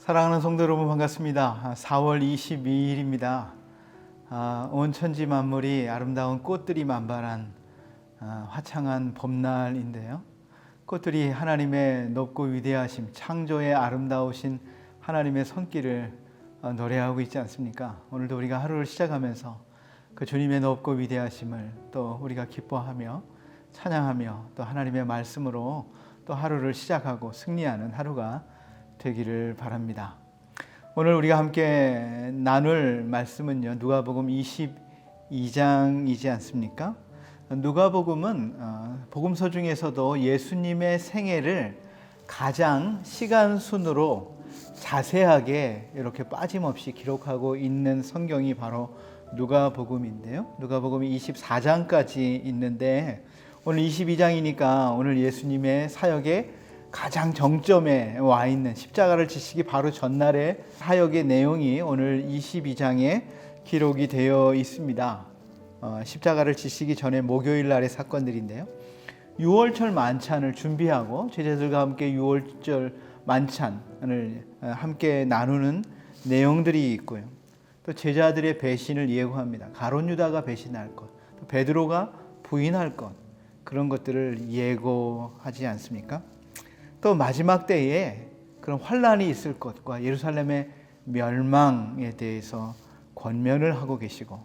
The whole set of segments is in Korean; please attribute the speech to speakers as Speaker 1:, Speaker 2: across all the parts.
Speaker 1: 사랑하는 성도 여러분 반갑습니다. 4월 22일입니다. 온 천지 만물이 아름다운 꽃들이 만발한 화창한 봄날인데요. 꽃들이 하나님의 높고 위대하심, 창조의 아름다우신 하나님의 손길을 노래하고 있지 않습니까? 오늘도 우리가 하루를 시작하면서 그 주님의 높고 위대하심을 또 우리가 기뻐하며 찬양하며 또 하나님의 말씀으로 또 하루를 시작하고 승리하는 하루가 되기를 바랍니다. 오늘 우리가 함께 나눌 말씀은요, 누가복음 22장이지 않습니까? 누가복음은 복음서 중에서도 예수님의 생애를 가장 시간 순으로 자세하게 이렇게 빠짐없이 기록하고 있는 성경이 바로 누가복음인데요. 누가복음이 24장까지 있는데 오늘 22장이니까 오늘 예수님의 사역의 가장 정점에 와 있는 십자가를 지시기 바로 전날의 사역의 내용이 오늘 22장에 기록이 되어 있습니다. 십자가를 지시기 전에 목요일 날의 사건들인데요. 유월절 만찬을 준비하고 제자들과 함께 유월절 만찬을 함께 나누는 내용들이 있고요. 또 제자들의 배신을 예고합니다. 가룟 유다가 배신할 것, 또 베드로가 부인할 것, 그런 것들을 예고하지 않습니까? 또 마지막 때에 그런 환란이 있을 것과 예루살렘의 멸망에 대해서 권면을 하고 계시고,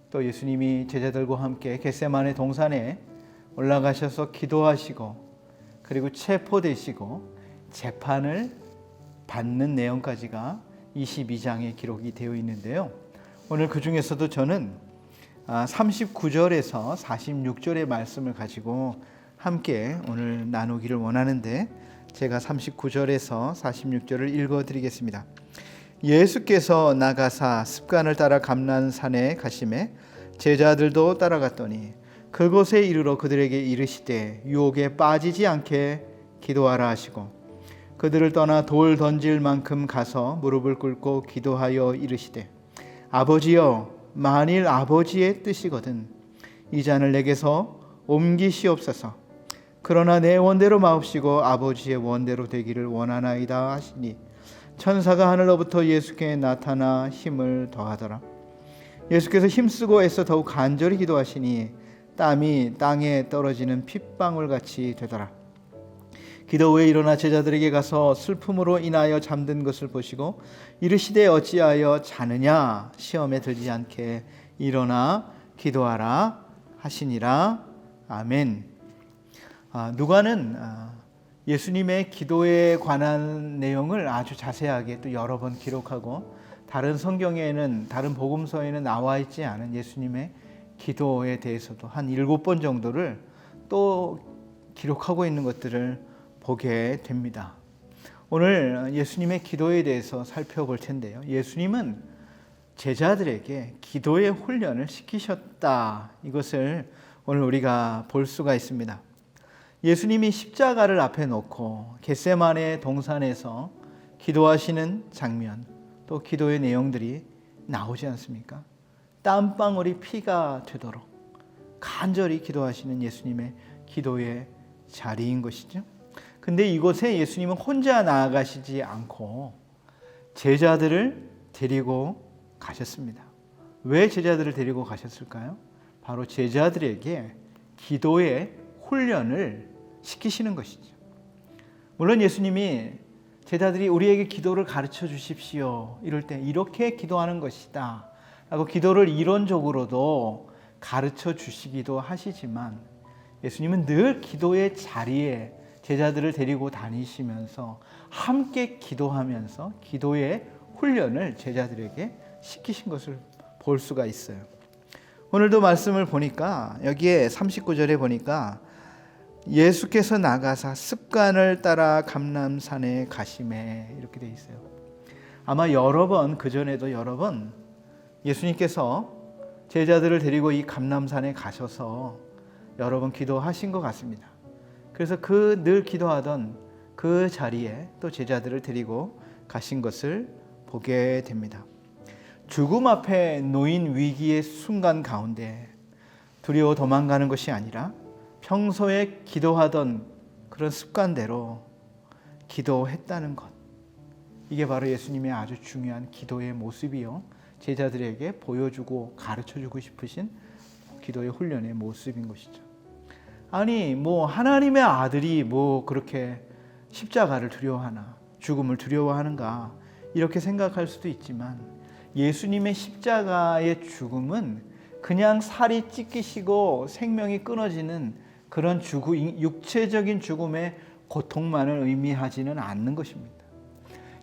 Speaker 1: 또 예수님이 제자들과 함께 겟세마네 동산에 올라가셔서 기도하시고 그리고 체포되시고 재판을 받는 내용까지가 22장에 기록이 되어 있는데요. 오늘 그 중에서도 저는 39절에서 46절의 말씀을 가지고 함께 오늘 나누기를 원하는데, 제가 39절에서 46절을 읽어드리겠습니다. 예수께서 나가사 습관을 따라 감난산에 가시매 제자들도 따라갔더니 그곳에 이르러 그들에게 이르시되 유혹에 빠지지 않게 기도하라 하시고, 그들을 떠나 돌 던질 만큼 가서 무릎을 꿇고 기도하여 이르시되 아버지여, 만일 아버지의 뜻이거든 이 잔을 내게서 옮기시옵소서. 그러나 내 원대로 마옵시고 아버지의 원대로 되기를 원하나이다 하시니 천사가 하늘로부터 예수께 나타나 힘을 더하더라. 예수께서 힘쓰고 애써 더욱 간절히 기도하시니 땀이 땅에 떨어지는 핏방울같이 되더라. 기도 후에 일어나 제자들에게 가서 슬픔으로 인하여 잠든 것을 보시고 이르시되 어찌하여 자느냐, 시험에 들지 않게 일어나 기도하라 하시니라. 아멘. 누가는 예수님의 기도에 관한 내용을 아주 자세하게 또 여러 번 기록하고, 다른 성경에는, 다른 복음서에는 나와 있지 않은 예수님의 기도에 대해서도 한 7번 정도를 또 기록하고 있는 것들을 보게 됩니다. 오늘 예수님의 기도에 대해서 살펴볼 텐데요. 예수님은 제자들에게 기도의 훈련을 시키셨다. 이것을 오늘 우리가 볼 수가 있습니다. 예수님이 십자가를 앞에 놓고 겟세마네 동산에서 기도하시는 장면, 또 기도의 내용들이 나오지 않습니까? 땀방울이 피가 되도록 간절히 기도하시는 예수님의 기도의 자리인 것이죠. 근데 이곳에 예수님은 혼자 나아가시지 않고 제자들을 데리고 가셨습니다. 왜 제자들을 데리고 가셨을까요? 바로 제자들에게 기도의 훈련을 시키시는 것이죠. 물론 예수님이 제자들이 우리에게 기도를 가르쳐 주십시오 이럴 때 이렇게 기도하는 것이다 라고 기도를 이론적으로도 가르쳐 주시기도 하시지만, 예수님은 늘 기도의 자리에 제자들을 데리고 다니시면서 함께 기도하면서 기도의 훈련을 제자들에게 시키신 것을 볼 수가 있어요. 오늘도 말씀을 보니까 여기에 39절에 보니까 예수께서 나가사 습관을 따라 감람산에 가시매 이렇게 돼 있어요. 아마 여러 번, 그전에도 여러 번 예수님께서 제자들을 데리고 이 감람산에 가셔서 여러 번 기도하신 것 같습니다. 그래서 그 늘 기도하던 그 자리에 또 제자들을 데리고 가신 것을 보게 됩니다. 죽음 앞에 놓인 위기의 순간 가운데 두려워 도망가는 것이 아니라 평소에 기도하던 그런 습관대로 기도했다는 것, 이게 바로 예수님의 아주 중요한 기도의 모습이요, 제자들에게 보여주고 가르쳐주고 싶으신 기도의 훈련의 모습인 것이죠. 아니 하나님의 아들이 그렇게 십자가를 두려워하나, 죽음을 두려워하는가, 이렇게 생각할 수도 있지만 예수님의 십자가의 죽음은 그냥 살이 찢기시고 생명이 끊어지는 그런 육체적인 죽음의 고통만을 의미하지는 않는 것입니다.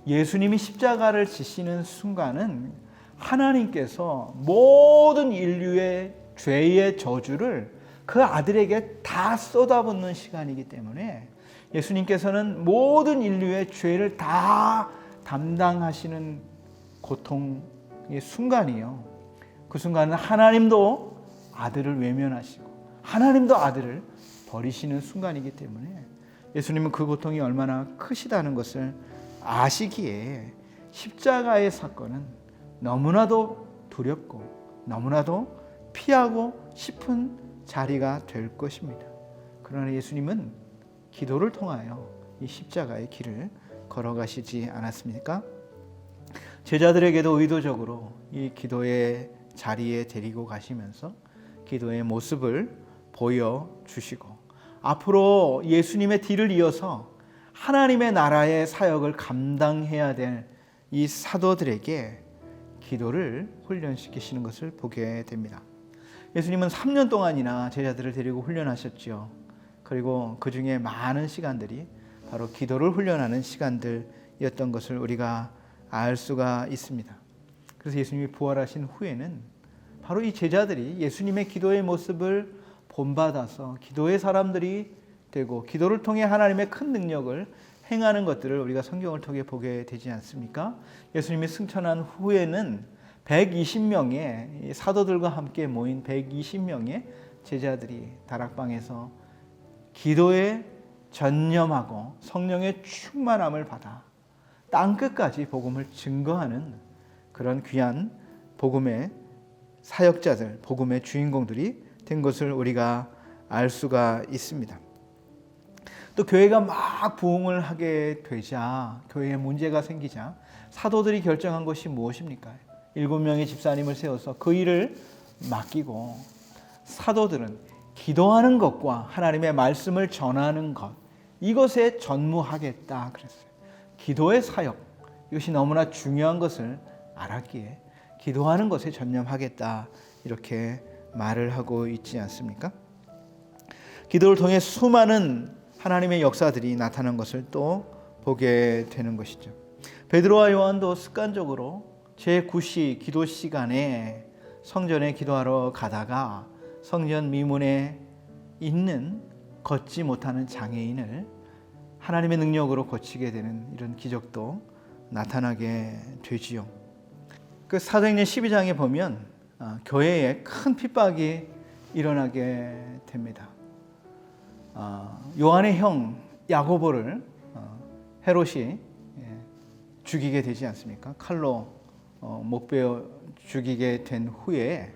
Speaker 1: 예수님이 십자가를 지시는 순간은 하나님께서 모든 인류의 죄의 저주를 그 아들에게 다 쏟아붓는 시간이기 때문에 예수님께서는 모든 인류의 죄를 다 담당하시는 고통의 순간이요, 그 순간은 하나님도 아들을 외면하시고 하나님도 아들을 버리시는 순간이기 때문에 예수님은 그 고통이 얼마나 크시다는 것을 아시기에 십자가의 사건은 너무나도 두렵고 너무나도 피하고 싶은 자리가 될 것입니다. 그러나 예수님은 기도를 통하여 이 십자가의 길을 걸어가시지 않았습니까? 제자들에게도 의도적으로 이 기도의 자리에 데리고 가시면서 기도의 모습을 보여주시고, 앞으로 예수님의 뒤를 이어서 하나님의 나라의 사역을 감당해야 될 이 사도들에게 기도를 훈련시키시는 것을 보게 됩니다. 예수님은 3년 동안이나 제자들을 데리고 훈련하셨죠. 그리고 그 중에 많은 시간들이 바로 기도를 훈련하는 시간들이었던 것을 우리가 알 수가 있습니다. 그래서 예수님이 부활하신 후에는 바로 이 제자들이 예수님의 기도의 모습을 본받아서 기도의 사람들이 되고 사도를 통해 하나님의 큰 능력을 행하는 것들을 우리가 성경을 통해 보게 되지 않습니까? 예수님이 승천한 후에는 120명의 사도들과 함께 모인 120명의 제자들이 다락방에서 기도에 전념하고 성령의 충만함을 받아 땅끝까지 복음을 증거하는 그런 귀한 복음의 사역자들, 복음의 주인공들이 된 것을 우리가 알 수가 있습니다. 또 교회가 막 부흥을 하게 되자, 교회에 문제가 생기자 사도들이 결정한 것이 무엇입니까? 7명의 집사님을 세워서 그 일을 맡기고 사도들은 기도하는 것과 하나님의 말씀을 전하는 것, 이것에 전무하겠다 그랬어요. 기도의 사역, 이것이 너무나 중요한 것을 알았기에 기도하는 것에 전념하겠다, 이렇게 말을 하고 있지 않습니까? 기도를 통해 수많은 하나님의 역사들이 나타난 것을 또 보게 되는 것이죠. 베드로와 요한도 습관적으로 제9시 기도 시간에 성전에 기도하러 가다가 성전 미문에 있는 걷지 못하는 장애인을 하나님의 능력으로 고치게 되는 이런 기적도 나타나게 되지요. 그 사도행전 12장에 보면 교회에 큰 핍박이 일어나게 됩니다. 요한의 형 야고보를 헤롯이 죽이게 되지 않습니까? 칼로 목베어 죽이게 된 후에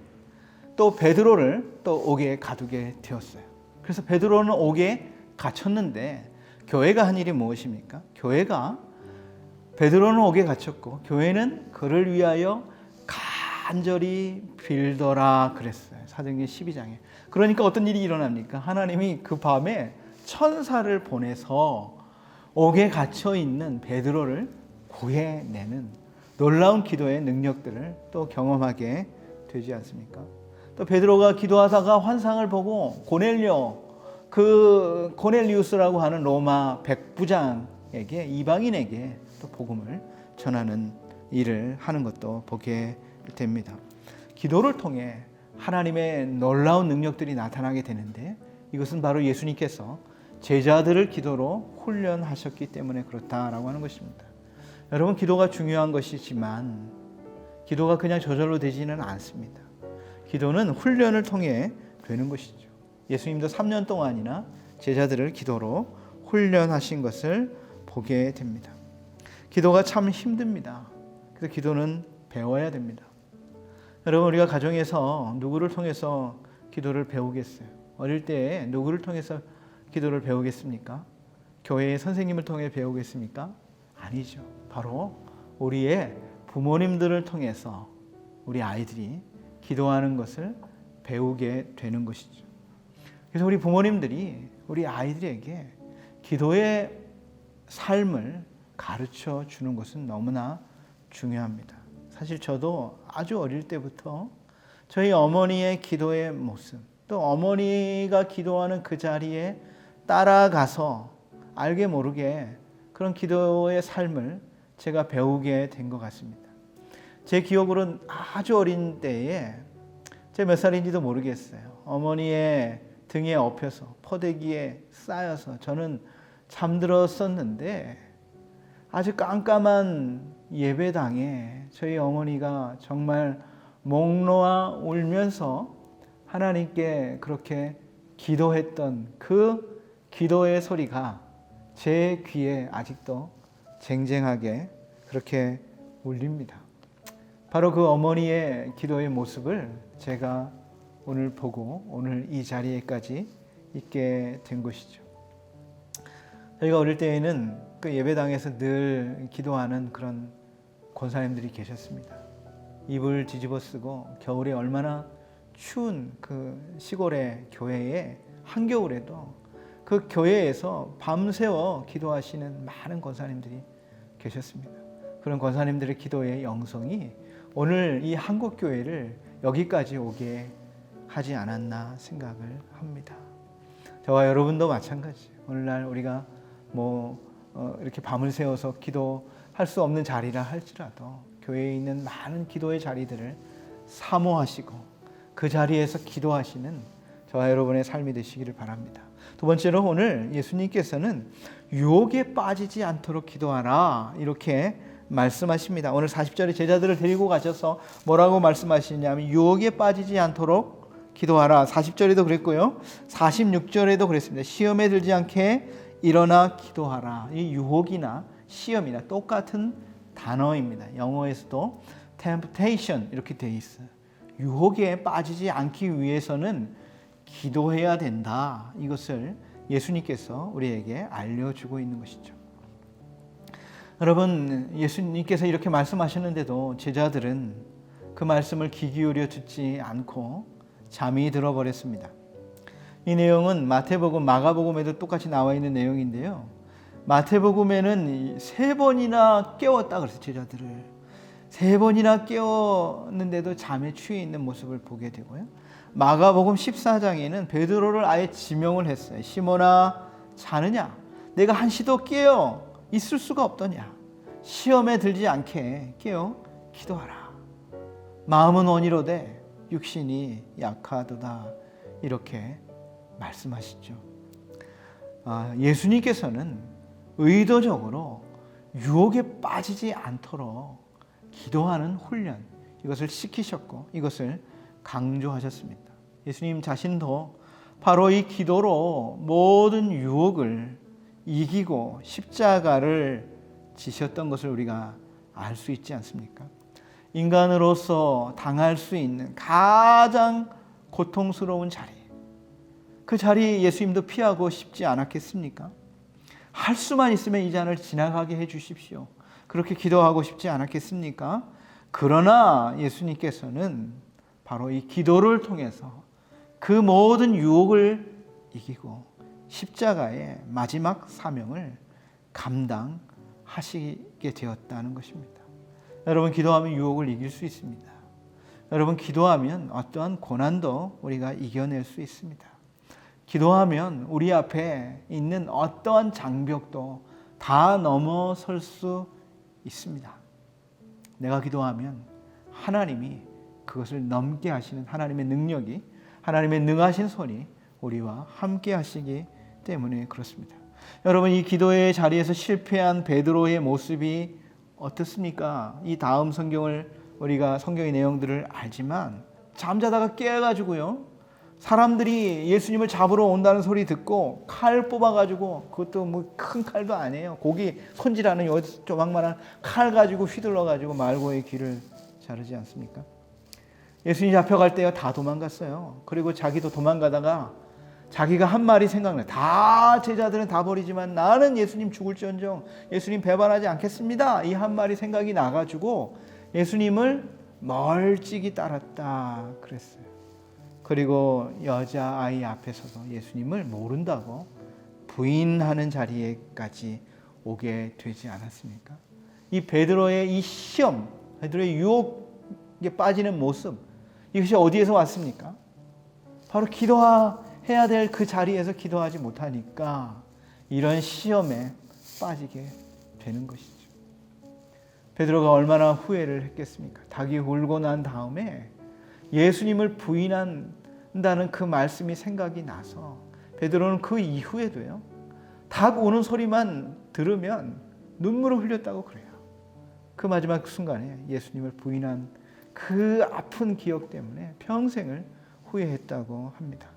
Speaker 1: 또 베드로를 또 옥에 가두게 되었어요. 그래서 베드로는 옥에 갇혔는데 교회가 한 일이 무엇입니까? 교회가 베드로는 옥에 갇혔고 교회는 그를 위하여 간절히 빌더라 그랬어요. 사도행전 12장에. 그러니까 어떤 일이 일어납니까? 하나님이 그 밤에 천사를 보내서 옥에 갇혀 있는 베드로를 구해내는 놀라운 기도의 능력들을 또 경험하게 되지 않습니까? 또 베드로가 기도하다가 환상을 보고 고넬리우스라고 하는 로마 백부장에게, 이방인에게 또 복음을 전하는 일을 하는 것도 보게 됩니다. 기도를 통해 하나님의 놀라운 능력들이 나타나게 되는데, 이것은 바로 예수님께서 제자들을 기도로 훈련하셨기 때문에 그렇다라고 하는 것입니다. 여러분, 기도가 중요한 것이지만 기도가 그냥 저절로 되지는 않습니다. 기도는 훈련을 통해 되는 것이죠. 예수님도 3년 동안이나 제자들을 기도로 훈련하신 것을 보게 됩니다. 기도가 참 힘듭니다. 그래서 기도는 배워야 됩니다. 여러분, 우리가 가정에서 누구를 통해서 기도를 배우겠어요? 어릴 때 누구를 통해서 기도를 배우겠습니까? 교회의 선생님을 통해 배우겠습니까? 아니죠. 바로 우리의 부모님들을 통해서 우리 아이들이 기도하는 것을 배우게 되는 것이죠. 그래서 우리 부모님들이 우리 아이들에게 기도의 삶을 가르쳐 주는 것은 너무나 중요합니다. 사실 저도 아주 어릴 때부터 저희 어머니의 기도의 모습, 또 어머니가 기도하는 그 자리에 따라가서 알게 모르게 그런 기도의 삶을 제가 배우게 된 것 같습니다. 제 기억으로는 아주 어린 때에 제가 몇 살인지도 모르겠어요. 어머니의 등에 엎여서 포대기에 쌓여서 저는 잠들었었는데 아주 깜깜한 예배당에 저희 어머니가 정말 목 놓아 울면서 하나님께 그렇게 기도했던 그 기도의 소리가 제 귀에 아직도 쟁쟁하게 그렇게 울립니다. 바로 그 어머니의 기도의 모습을 제가 오늘 보고 오늘 이 자리에까지 있게 된 것이죠. 저희가 어릴 때에는 그 예배당에서 늘 기도하는 그런 권사님들이 계셨습니다. 이불 뒤집어 쓰고 겨울에 얼마나 추운 그 시골의 교회에 한겨울에도 그 교회에서 밤새워 기도하시는 많은 권사님들이 계셨습니다. 그런 권사님들의 기도의 영성이 오늘 이 한국교회를 여기까지 오게 하지 않았나 생각을 합니다. 저와 여러분도 마찬가지. 오늘날 우리가 이렇게 밤을 새워서 기도할 수 없는 자리라 할지라도 교회에 있는 많은 기도의 자리들을 사모하시고 그 자리에서 기도하시는 저와 여러분의 삶이 되시기를 바랍니다. 두 번째로 오늘 예수님께서는 유혹에 빠지지 않도록 기도하라 이렇게 말씀하십니다. 오늘 40절에 제자들을 데리고 가셔서 뭐라고 말씀하시냐면 유혹에 빠지지 않도록 기도하라. 40절에도 그랬고요. 46절에도 그랬습니다. 시험에 들지 않게 일어나 기도하라. 이 유혹이나 시험이나 똑같은 단어입니다. 영어에서도 temptation 이렇게 되어 있어요. 유혹에 빠지지 않기 위해서는 기도해야 된다. 이것을 예수님께서 우리에게 알려주고 있는 것이죠. 여러분, 예수님께서 이렇게 말씀하셨는데도 제자들은 그 말씀을 귀 기울여 듣지 않고 잠이 들어버렸습니다. 이 내용은 마태복음, 마가복음에도 똑같이 나와 있는 내용인데요. 마태복음에는 3번이나 깨웠다 그랬어요. 제자들을 3번이나 깨웠는데도 잠에 취해 있는 모습을 보게 되고요. 마가복음 14장에는 베드로를 아예 지명을 했어요. 시몬아 자느냐? 내가 한시도 깨어 있을 수가 없더냐? 시험에 들지 않게 깨어 기도하라. 마음은 원이로되 육신이 약하도다. 이렇게 말씀하시죠. 예수님께서는 의도적으로 유혹에 빠지지 않도록 기도하는 훈련, 이것을 시키셨고 이것을 강조하셨습니다. 예수님 자신도 바로 이 기도로 모든 유혹을 이기고 십자가를 지셨던 것을 우리가 알 수 있지 않습니까? 인간으로서 당할 수 있는 가장 고통스러운 자리, 그 자리 예수님도 피하고 싶지 않았겠습니까? 할 수만 있으면 이 잔을 지나가게 해 주십시오. 그렇게 기도하고 싶지 않았겠습니까? 그러나 예수님께서는 바로 이 기도를 통해서 그 모든 유혹을 이기고 십자가의 마지막 사명을 감당하시게 되었다는 것입니다. 여러분, 기도하면 유혹을 이길 수 있습니다. 여러분, 기도하면 어떠한 고난도 우리가 이겨낼 수 있습니다. 기도하면 우리 앞에 있는 어떠한 장벽도 다 넘어설 수 있습니다. 내가 기도하면 하나님이 그것을 넘게 하시는 하나님의 능력이, 하나님의 능하신 손이 우리와 함께 하시기 때문에 그렇습니다. 여러분, 이 기도의 자리에서 실패한 베드로의 모습이 어떻습니까? 이 다음 성경의 내용들을 알지만 잠자다가 깨가지고요, 사람들이 예수님을 잡으러 온다는 소리 듣고 칼 뽑아가지고, 그것도 큰 칼도 아니에요. 고기 손질하는 조망만한 칼 가지고 휘둘러가지고 말고의 귀를 자르지 않습니까? 예수님 잡혀갈 때요 다 도망갔어요. 그리고 자기도 도망가다가 자기가 한 말이 생각나. 다 제자들은 다 버리지만 나는 예수님 죽을지언정 예수님 배반하지 않겠습니다. 이 한 말이 생각이 나가지고 예수님을 멀찍이 따랐다 그랬어요. 그리고 여자아이 앞에서도 예수님을 모른다고 부인하는 자리에까지 오게 되지 않았습니까? 이 베드로의 이 시험, 베드로의 유혹에 빠지는 모습, 이것이 어디에서 왔습니까? 바로 기도해야 될 그 자리에서 기도하지 못하니까 이런 시험에 빠지게 되는 것이죠. 베드로가 얼마나 후회를 했겠습니까? 닭이 울고 난 다음에 예수님을 부인한다는 그 말씀이 생각이 나서 베드로는 그 이후에도요, 닭 우는 소리만 들으면 눈물을 흘렸다고 그래요. 그 마지막 순간에 예수님을 부인한 그 아픈 기억 때문에 평생을 후회했다고 합니다.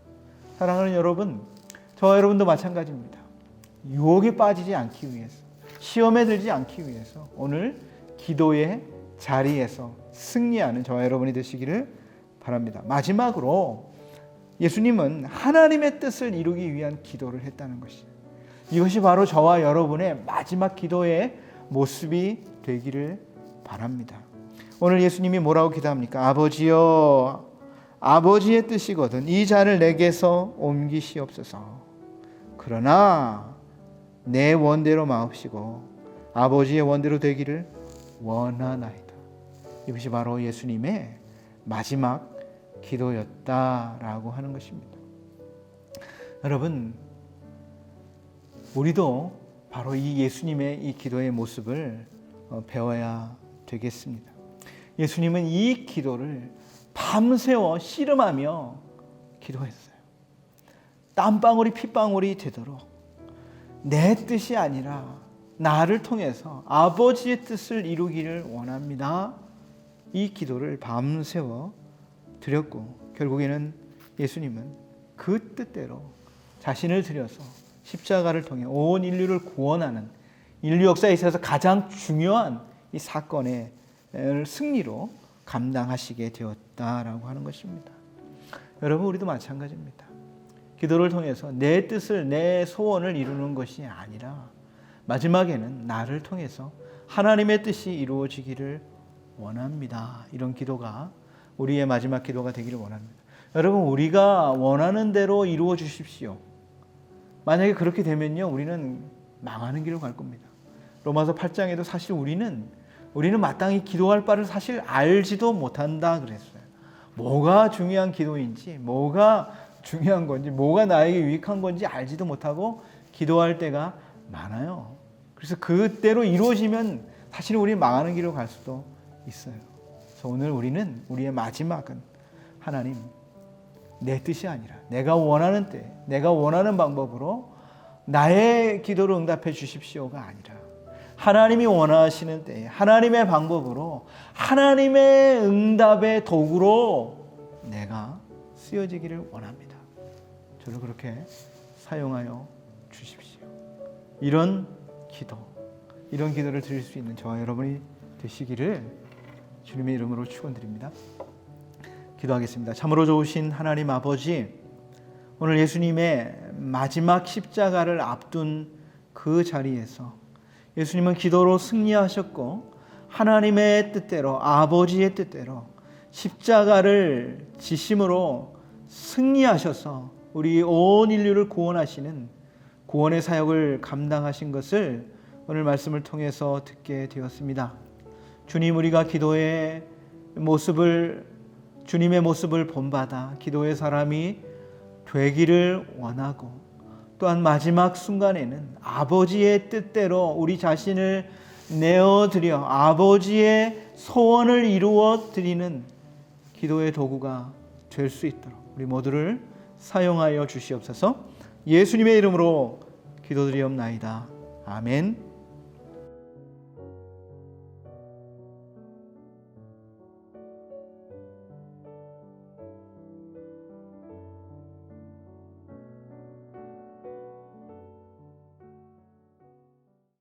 Speaker 1: 사랑하는 여러분, 저와 여러분도 마찬가지입니다. 유혹에 빠지지 않기 위해서, 시험에 들지 않기 위해서 오늘 기도의 자리에서 승리하는 저와 여러분이 되시기를 바랍니다. 마지막으로 예수님은 하나님의 뜻을 이루기 위한 기도를 했다는 것이죠. 이것이 바로 저와 여러분의 마지막 기도의 모습이 되기를 바랍니다. 오늘 예수님이 뭐라고 기도합니까? 아버지여, 아버지의 뜻이거든 이 잔을 내게서 옮기시옵소서. 그러나 내 원대로 마옵시고 아버지의 원대로 되기를 원하나이다. 이것이 바로 예수님의 마지막 기도였다라고 하는 것입니다. 여러분, 우리도 바로 이 예수님의 이 기도의 모습을 배워야 되겠습니다. 예수님은 이 기도를 밤새워 씨름하며 기도했어요. 땀방울이 핏방울이 되도록 내 뜻이 아니라 나를 통해서 아버지의 뜻을 이루기를 원합니다. 이 기도를 밤새워 드렸고 결국에는 예수님은 그 뜻대로 자신을 들여서 십자가를 통해 온 인류를 구원하는 인류 역사에 있어서 가장 중요한 이 사건의 승리로 감당하시게 되었다라고 하는 것입니다. 여러분, 우리도 마찬가지입니다. 기도를 통해서 내 뜻을, 내 소원을 이루는 것이 아니라 마지막에는 나를 통해서 하나님의 뜻이 이루어지기를 원합니다. 이런 기도가 우리의 마지막 기도가 되기를 원합니다. 여러분, 우리가 원하는 대로 이루어 주십시오. 만약에 그렇게 되면요, 우리는 망하는 길로 갈 겁니다. 로마서 8장에도 사실 우리는 마땅히 기도할 바를 사실 알지도 못한다 그랬어요. 뭐가 중요한 기도인지, 뭐가 중요한 건지, 뭐가 나에게 유익한 건지 알지도 못하고 기도할 때가 많아요. 그래서 그대로 이루어지면 사실 우리 망하는 길로 갈 수도 있어요. 그래서 오늘 우리의 마지막은 하나님, 내 뜻이 아니라 내가 원하는 때, 내가 원하는 방법으로 나의 기도를 응답해 주십시오가 아니라 하나님이 원하시는 때에 하나님의 방법으로 하나님의 응답의 도구로 내가 쓰여지기를 원합니다. 저를 그렇게 사용하여 주십시오. 이런 기도를 드릴 수 있는 저와 여러분이 되시기를 주님의 이름으로 축원드립니다. 기도하겠습니다. 참으로 좋으신 하나님 아버지, 오늘 예수님의 마지막 십자가를 앞둔 그 자리에서 예수님은 기도로 승리하셨고 하나님의 뜻대로, 아버지의 뜻대로 십자가를 지심으로 승리하셔서 우리 온 인류를 구원하시는 구원의 사역을 감당하신 것을 오늘 말씀을 통해서 듣게 되었습니다. 주님, 우리가 기도의 모습을, 주님의 모습을 본받아 기도의 사람이 되기를 원하고, 또한 마지막 순간에는 아버지의 뜻대로 우리 자신을 내어드려 아버지의 소원을 이루어 드리는 기도의 도구가 될 수 있도록 우리 모두를 사용하여 주시옵소서. 예수님의 이름으로 기도드리옵나이다. 아멘.